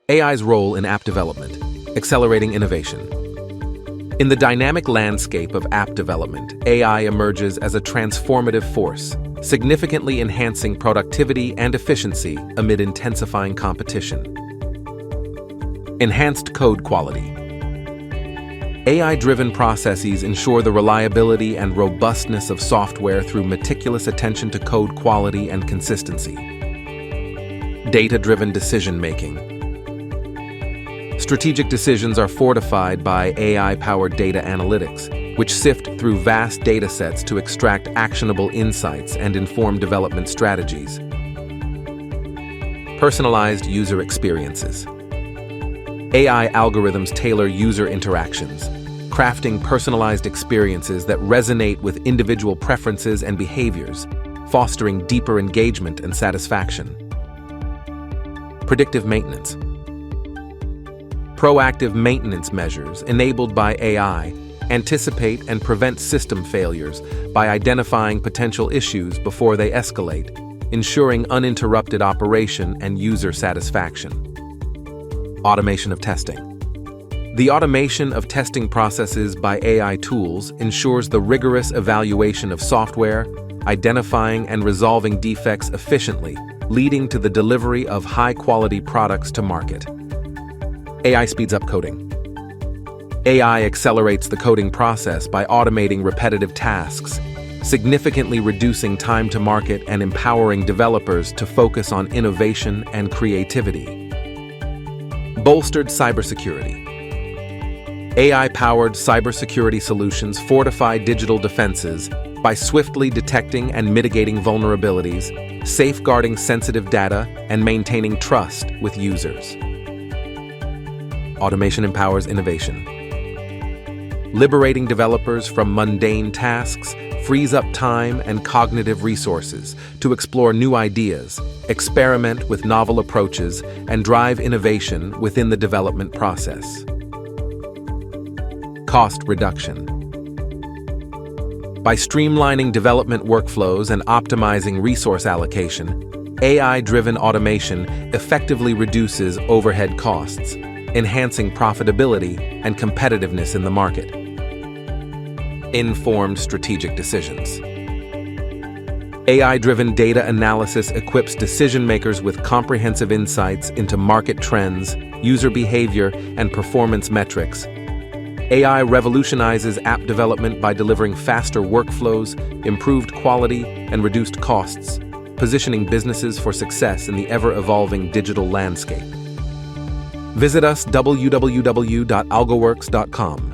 AI's role in app development, accelerating innovation. In the dynamic landscape of app development, AI emerges as a transformative force, significantly enhancing productivity and efficiency amid intensifying competition. Enhanced code quality. AI-driven processes ensure the reliability and robustness of software through meticulous attention to code quality and consistency. Data-driven decision-making. Strategic decisions are fortified by AI-powered data analytics, which sift through vast datasets to extract actionable insights and inform development strategies. Personalized user experiences. AI algorithms tailor user interactions, crafting personalized experiences that resonate with individual preferences and behaviors, fostering deeper engagement and satisfaction. Predictive maintenance. Proactive maintenance measures enabled by AI anticipate and prevent system failures by identifying potential issues before they escalate, ensuring uninterrupted operation and user satisfaction. Automation of testing. The automation of testing processes by AI tools ensures the rigorous evaluation of software, identifying and resolving defects efficiently, leading to the delivery of high-quality products to market. AI speeds up coding. AI accelerates the coding process by automating repetitive tasks, significantly reducing time to market and empowering developers to focus on innovation and creativity. Bolstered cybersecurity. AI-powered cybersecurity solutions fortify digital defenses by swiftly detecting and mitigating vulnerabilities, safeguarding sensitive data, and maintaining trust with users. Automation empowers innovation. Liberating developers from mundane tasks frees up time and cognitive resources to explore new ideas, experiment with novel approaches, and drive innovation within the development process. Cost reduction. By streamlining development workflows and optimizing resource allocation, AI-driven automation effectively reduces overhead costs, enhancing profitability and competitiveness in the market. Informed strategic decisions. AI-driven data analysis equips decision-makers with comprehensive insights into market trends, user behavior, and performance metrics. AI revolutionizes app development by delivering faster workflows, improved quality, and reduced costs, positioning businesses for success in the ever-evolving digital landscape. Visit us www.algoworks.com.